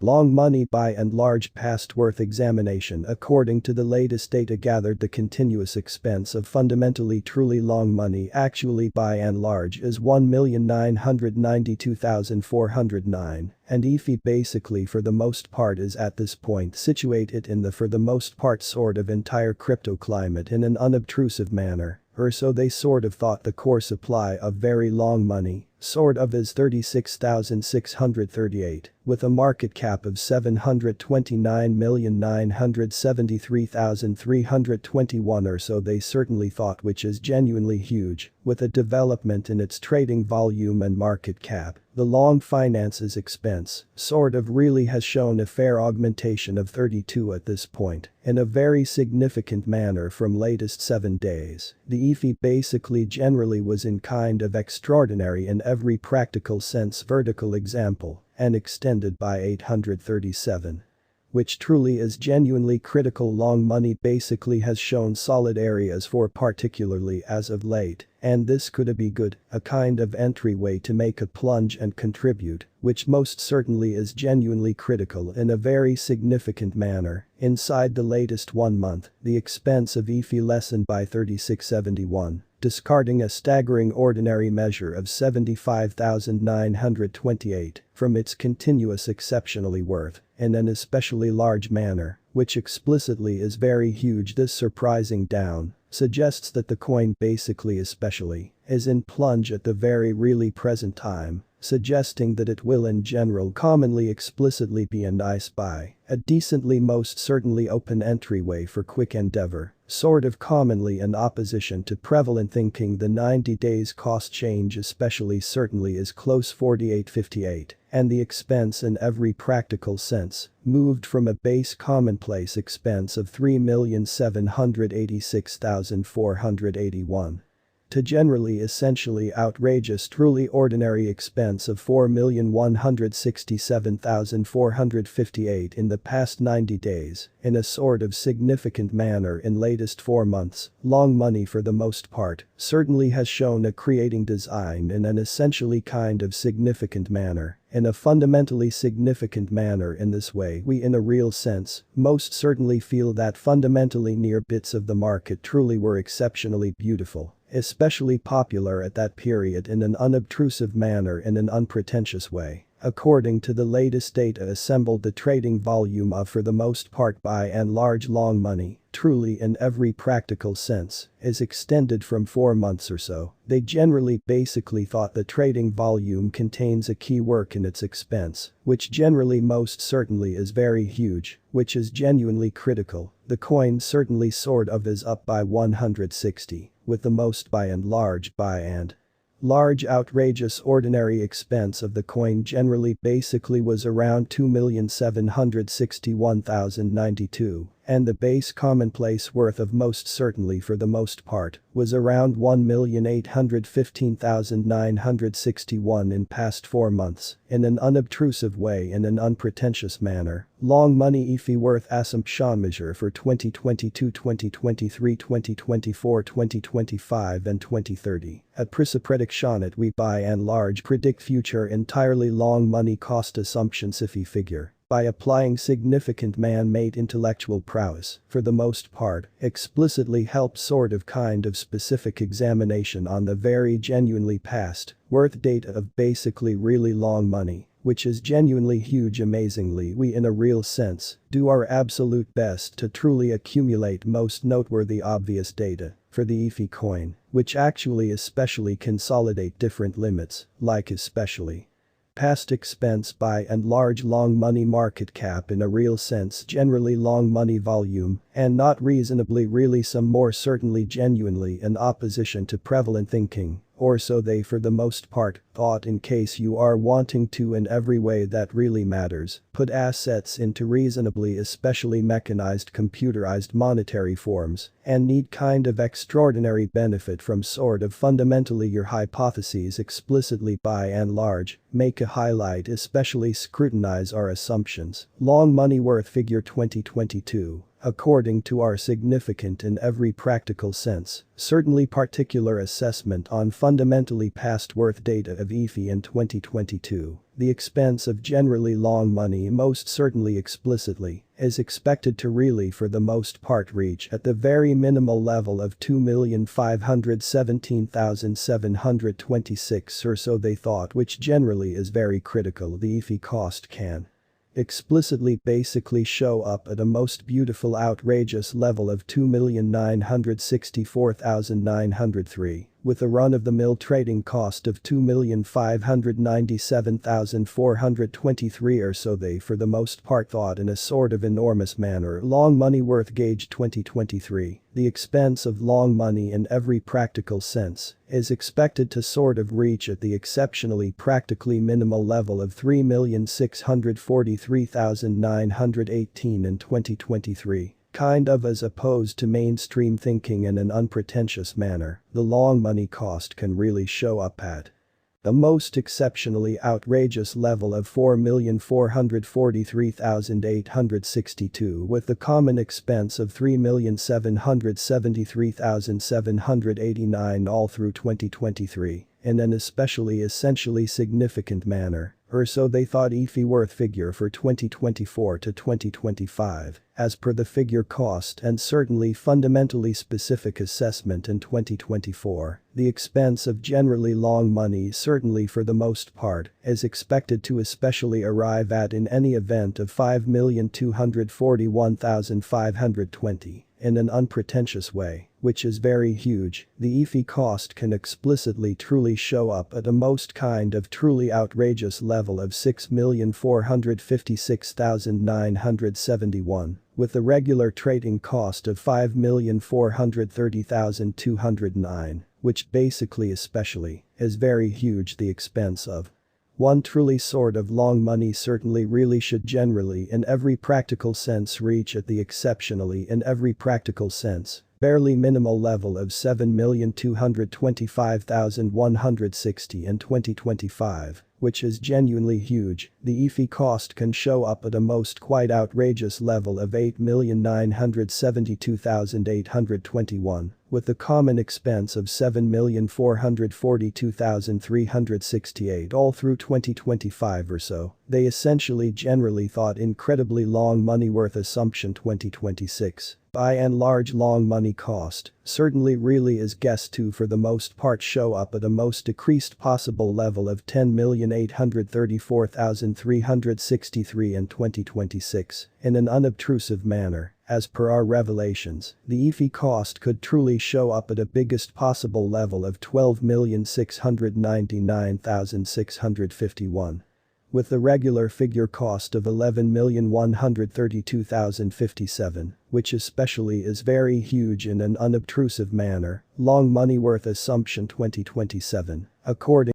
Long money by and large past worth examination according to the latest data gathered the continuous expense of fundamentally truly long money actually by and large is 1,992,409 and EFI basically for the most part is at this point situated in the for the most part sort of entire crypto climate in an unobtrusive manner, or so they sort of thought the core supply of very long money sort of is 36,638, with a market cap of 729,973,321 or so they certainly thought, which is genuinely huge, with a development in its trading volume and market cap. The long finance's expense sort of really has shown a fair augmentation of 32 at this point, in a very significant manner from latest 7 days. The EFI basically generally was in kind of extraordinary in every practical sense vertical example and extended by 837. Which truly is genuinely critical. Long money basically has shown solid areas for particularly as of late, and this could be good, a kind of entryway to make a plunge and contribute, which most certainly is genuinely critical in a very significant manner. Inside the latest 1 month, the expense of EFI lessened by 3671. Discarding a staggering ordinary measure of 75,928 from its continuous exceptionally worth in an especially large manner, which explicitly is very huge. This surprising down suggests that the coin basically especially is in plunge at the very really present time, suggesting that it will in general commonly explicitly be a nice buy, a decently most certainly open entryway for quick endeavor, sort of commonly in opposition to prevalent thinking. The 90 days cost change especially certainly is close 48.58, and the expense in every practical sense moved from a base commonplace expense of 3,786,481 to generally essentially outrageous truly ordinary expense of 4,167,458 in the past 90 days, in a sort of significant manner in latest 4 months. Long money for the most part certainly has shown a creating design in an essentially kind of significant manner. In a fundamentally significant manner. In this way we in a real sense most certainly feel that fundamentally near bits of the market truly were exceptionally beautiful, especially popular at that period in an unobtrusive manner in an unpretentious way. According to the latest data assembled, the trading volume of for the most part by and large long money, truly in every practical sense, is extended from 4 months or so. They generally basically thought the trading volume contains a key work in its expense, which generally most certainly is very huge, which is genuinely critical. The coin certainly sort of is up by 160, with the most by and large outrageous ordinary expense of the coin generally basically was around 2,761,092, and the base commonplace worth of most certainly for the most part was around 1,815,961 in past 4 months, in an unobtrusive way in an unpretentious manner. Long money EFI worth assumption measure for 2022, 2023, 2024, 2025 and 2030. At prediction it we by and large predict future entirely long money cost assumptions EFI figure. By applying significant man-made intellectual prowess, for the most part, explicitly help sort of kind of specific examination on the very genuinely past worth data of basically really long money, which is genuinely huge. Amazingly we in a real sense do our absolute best to truly accumulate most noteworthy obvious data for the EFI coin, which actually especially consolidate different limits, like especially past expense by and large long money market cap in a real sense generally long money volume, and not reasonably really some more certainly genuinely in opposition to prevalent thinking, or so they for the most part thought. In case you are wanting to in every way that really matters, put assets into reasonably especially mechanized computerized monetary forms, and need kind of extraordinary benefit from sort of fundamentally your hypotheses explicitly by and large, make a highlight especially scrutinize our assumptions. Long money worth figure 2022. according to our significant in every practical sense, certainly particular assessment on fundamentally past worth data of EFI in 2022, the expense of generally long money most certainly explicitly is expected to really for the most part reach at the very minimal level of 2,517,726 or so they thought, which generally is very critical. The EFI cost can explicitly basically show up at a most beautiful outrageous level of 2,964,903, with a run-of-the-mill trading cost of 2,597,423 or so. They for the most part thought in a sort of enormous manner. Long money worth gauge 2023, the expense of long money in every practical sense is expected to sort of reach at the exceptionally practically minimal level of 3,643,918 in 2023. Kind of as opposed to mainstream thinking in an unpretentious manner, the long money cost can really show up at the most exceptionally outrageous level of 4,443,862 with the common expense of 3,773,789 all through 2023, in an especially essentially significant manner. Or so they thought EFI worth figure for 2024 to 2025, as per the figure cost and certainly fundamentally specific assessment in 2024, the expense of generally long money certainly for the most part is expected to especially arrive at in any event of 5,241,520. In an unpretentious way, which is very huge. The EFI cost can explicitly truly show up at a most kind of truly outrageous level of 6,456,971, with a regular trading cost of 5,430,209, which basically especially is very huge. The expense of one truly sort of long money certainly really should generally in every practical sense reach at the exceptionally in every practical sense barely minimal level of 7,225,160 in 2025, which is genuinely huge. The EFI cost can show up at a most quite outrageous level of 8,972,821, with the common expense of 7,442,368 all through 2025 or so. They essentially generally thought incredibly long money worth assumption 2026. By and large long money cost certainly really is guessed to for the most part show up at a most decreased possible level of 10,834,363 in 2026, in an unobtrusive manner. As per our revelations, the EFI cost could truly show up at a biggest possible level of 12,699,651. With the regular figure cost of 11,132,057, which especially is very huge in an unobtrusive manner. Long money worth assumption 2027, according